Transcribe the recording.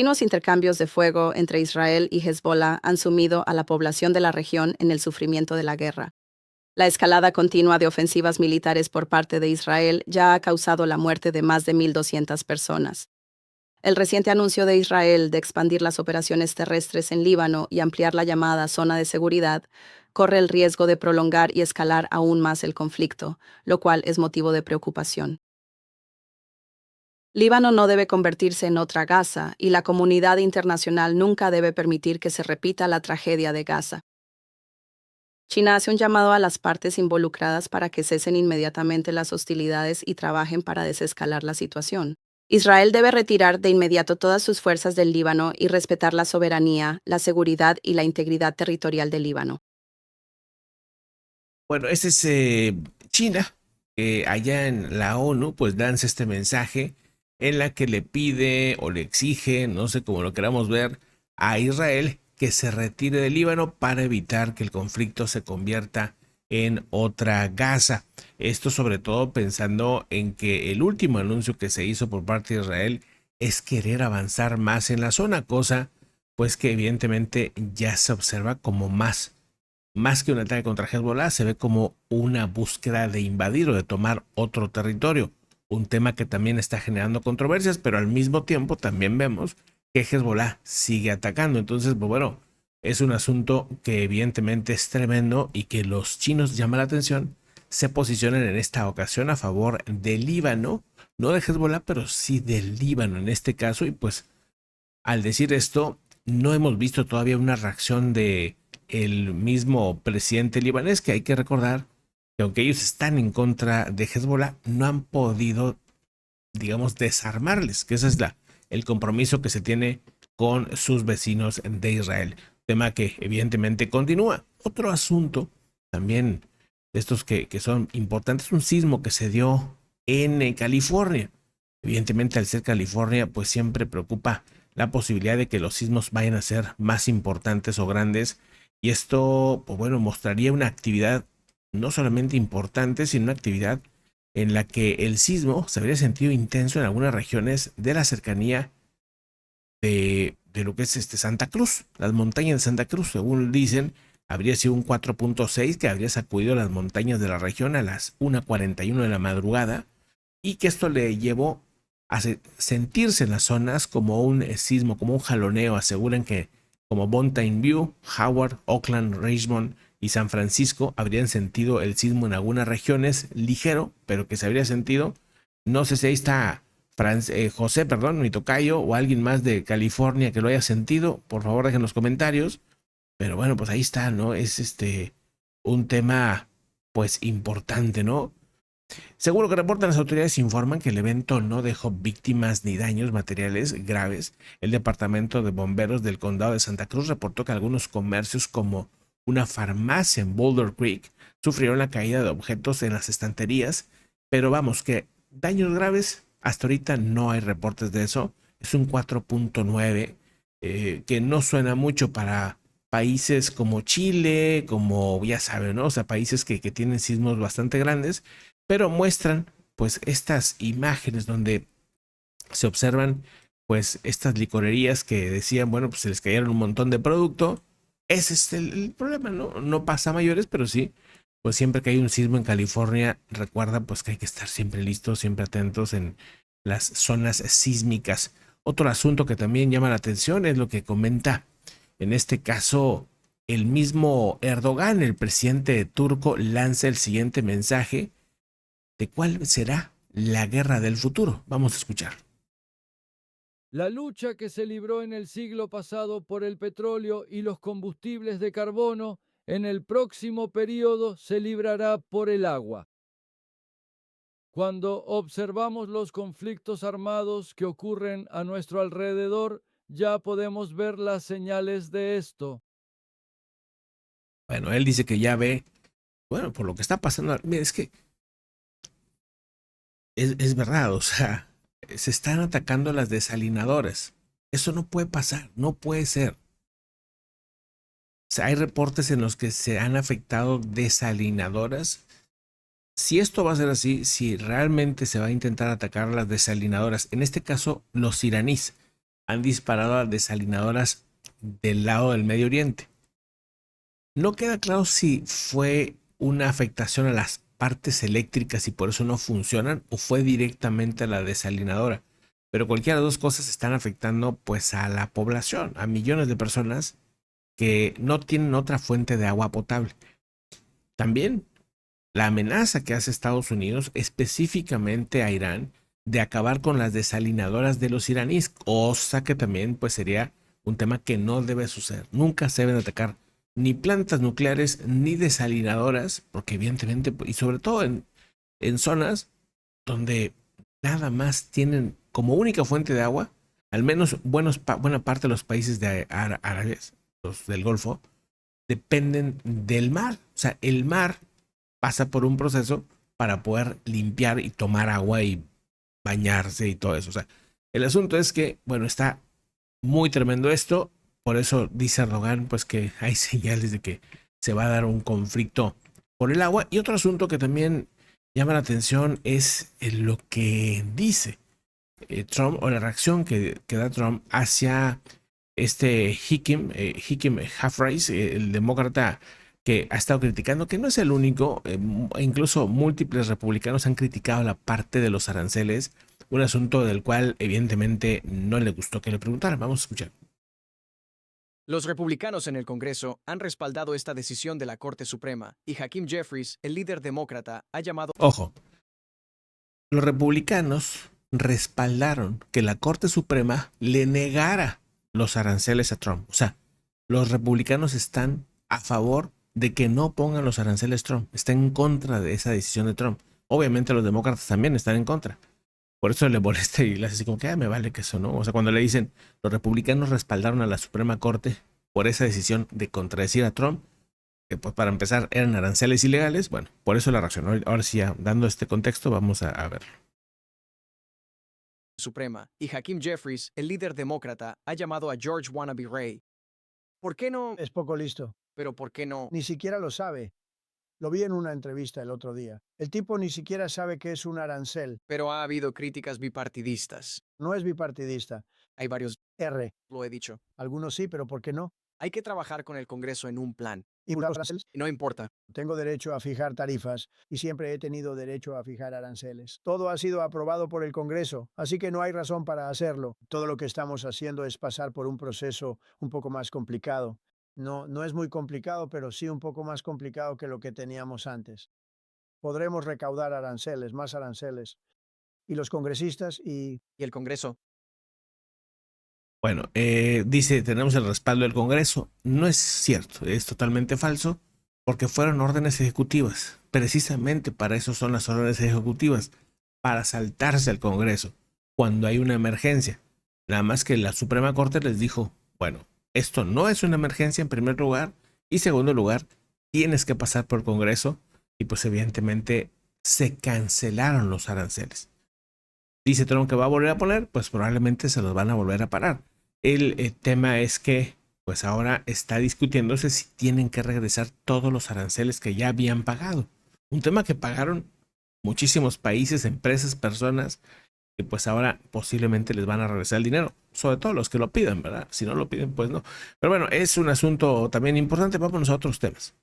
Continuos intercambios de fuego entre Israel y Hezbollah han sumido a la población de la región en el sufrimiento de la guerra. La escalada continua de ofensivas militares por parte de Israel ya ha causado la muerte de más de 1.200 personas. El reciente anuncio de Israel de expandir las operaciones terrestres en Líbano y ampliar la llamada zona de seguridad corre el riesgo de prolongar y escalar aún más el conflicto, lo cual es motivo de preocupación. Líbano no debe convertirse en otra Gaza y la comunidad internacional nunca debe permitir que se repita la tragedia de Gaza. China hace un llamado a las partes involucradas para que cesen inmediatamente las hostilidades y trabajen para desescalar la situación. Israel debe retirar de inmediato todas sus fuerzas del Líbano y respetar la soberanía, la seguridad y la integridad territorial del Líbano. Bueno, este es China, que allá en la ONU pues lanza este mensaje en la que le pide o le exige, no sé cómo lo queramos ver, a Israel que se retire del Líbano para evitar que el conflicto se convierta en otra Gaza. Esto sobre todo pensando en que el último anuncio que se hizo por parte de Israel es querer avanzar más en la zona, cosa pues que evidentemente ya se observa como más que un ataque contra Hezbollah, se ve como una búsqueda de invadir o de tomar otro territorio. Un tema que también está generando controversias, pero al mismo tiempo también vemos que Hezbollah sigue atacando. Entonces, pues bueno, es un asunto que evidentemente es tremendo y que los chinos llama la atención. Se posicionan en esta ocasión a favor del Líbano, no de Hezbollah, pero sí del Líbano en este caso. Y pues al decir esto, no hemos visto todavía una reacción de el mismo presidente libanés, que hay que recordar que aunque ellos están en contra de Hezbollah, no han podido, digamos, desarmarles, que ese es el compromiso que se tiene con sus vecinos de Israel. Tema que evidentemente continúa. Otro asunto también de estos que son importantes, un sismo que se dio en California. Evidentemente al ser California, pues siempre preocupa la posibilidad de que los sismos vayan a ser más importantes o grandes. Y esto, pues bueno, mostraría una actividad no solamente importante, sino una actividad en la que el sismo se habría sentido intenso en algunas regiones de la cercanía de lo que es Santa Cruz, las montañas de Santa Cruz, según dicen, habría sido un 4.6 que habría sacudido las montañas de la región a las 1:41 de la madrugada y que esto le llevó a sentirse en las zonas como un sismo, como un jaloneo. Aseguran que como Mountain View, Howard, Oakland, Richmond y San Francisco habrían sentido el sismo en algunas regiones ligero, pero que se habría sentido. No sé si ahí está José, perdón, mi tocayo, o alguien más de California que lo haya sentido. Por favor, dejen los comentarios. Pero bueno, pues ahí está, ¿no? Es un tema pues importante, ¿no? Seguro que reportan las autoridades informan que el evento no dejó víctimas ni daños materiales graves. El departamento de bomberos del condado de Santa Cruz reportó que algunos comercios como una farmacia en Boulder Creek sufrieron la caída de objetos en las estanterías, pero vamos, que daños graves hasta ahorita no hay reportes de eso. Es un 4.9 que no suena mucho para países como Chile, como ya saben, ¿no? O sea, países que tienen sismos bastante grandes, pero muestran pues estas imágenes donde se observan pues estas licorerías que decían, bueno, pues se les cayeron un montón de producto. Ese es el problema, ¿no? No pasa a mayores, pero sí, pues siempre que hay un sismo en California, recuerda pues que hay que estar siempre listos, siempre atentos en las zonas sísmicas. Otro asunto que también llama la atención es lo que comenta en este caso el mismo Erdogan, el presidente turco, lanza el siguiente mensaje de cuál será la guerra del futuro. Vamos a escuchar. La lucha que se libró en el siglo pasado por el petróleo y los combustibles de carbono, en el próximo período se librará por el agua. Cuando observamos los conflictos armados que ocurren a nuestro alrededor, ya podemos ver las señales de esto. Bueno, él dice que ya ve, bueno, por lo que está pasando. Mira, es que es verdad, o sea, se están atacando las desalinadoras. Eso no puede pasar, no puede ser. O sea, hay reportes en los que se han afectado desalinadoras. Si esto va a ser así, si realmente se va a intentar atacar las desalinadoras, en este caso los iraníes, han disparado a desalinadoras del lado del Medio Oriente. No queda claro si fue una afectación a las partes eléctricas y por eso no funcionan o fue directamente a la desalinadora. Pero cualquiera de las dos cosas están afectando pues a la población, a millones de personas que no tienen otra fuente de agua potable. También la amenaza que hace Estados Unidos específicamente a Irán de acabar con las desalinadoras de los iraníes, cosa que también pues sería un tema que no debe suceder. Nunca se deben atacar ni plantas nucleares ni desalinadoras, porque evidentemente, y sobre todo en zonas donde nada más tienen como única fuente de agua, al menos buena parte de los países de árabes, los del Golfo, dependen del mar. O sea, el mar pasa por un proceso para poder limpiar y tomar agua y bañarse y todo eso. O sea, el asunto es que, bueno, está muy tremendo esto. Por eso dice Erdogan, pues que hay señales de que se va a dar un conflicto por el agua. Y otro asunto que también llama la atención es lo que dice Trump o la reacción que da Trump hacia este Hakeem Jeffries, el demócrata que ha estado criticando, que no es el único, incluso múltiples republicanos han criticado la parte de los aranceles, un asunto del cual evidentemente no le gustó que le preguntaran. Vamos a escuchar. Los republicanos en el Congreso han respaldado esta decisión de la Corte Suprema y Hakeem Jeffries, el líder demócrata, ha llamado... Ojo, los republicanos respaldaron que la Corte Suprema le negara los aranceles a Trump. O sea, los republicanos están a favor de que no pongan los aranceles Trump. Están en contra de esa decisión de Trump. Obviamente los demócratas también están en contra. Por eso le molesta y le hace así como que me vale que eso, ¿no? O sea, cuando le dicen los republicanos respaldaron a la Suprema Corte por esa decisión de contradecir a Trump, que pues para empezar eran aranceles ilegales, bueno, por eso la reacción. Ahora sí, ya dando este contexto, vamos a verlo. Suprema y Hakeem Jeffries, el líder demócrata, ha llamado a George Wannabe Ray. ¿Por qué no? Es poco listo. Pero ¿por qué no? Ni siquiera lo sabe. Lo vi en una entrevista el otro día. El tipo ni siquiera sabe qué es un arancel. Pero ha habido críticas bipartidistas. No es bipartidista. Hay varios, R. lo he dicho. Algunos sí, pero ¿por qué no? Hay que trabajar con el Congreso en un plan. ¿Y los aranceles? No importa. Tengo derecho a fijar tarifas y siempre he tenido derecho a fijar aranceles. Todo ha sido aprobado por el Congreso, así que no hay razón para hacerlo. Todo lo que estamos haciendo es pasar por un proceso un poco más complicado. No es muy complicado, pero sí un poco más complicado que lo que teníamos antes. Podremos recaudar aranceles, más aranceles. Y los congresistas ¿Y el Congreso? Bueno, dice, tenemos el respaldo del Congreso. No es cierto, es totalmente falso, porque fueron órdenes ejecutivas. Precisamente para eso son las órdenes ejecutivas, para saltarse al Congreso cuando hay una emergencia. Nada más que la Suprema Corte les dijo, bueno, esto no es una emergencia en primer lugar, y segundo lugar, tienes que pasar por el Congreso, y pues evidentemente se cancelaron los aranceles. Dice Trump que va a volver a poner, pues probablemente se los van a volver a parar. El tema es que pues ahora está discutiéndose si tienen que regresar todos los aranceles que ya habían pagado. Un tema que pagaron muchísimos países, empresas, personas, que pues ahora posiblemente les van a regresar el dinero. Sobre todo los que lo pidan, ¿verdad? Si no lo piden, pues no. Pero bueno, es un asunto también importante. Vámonos a otros temas.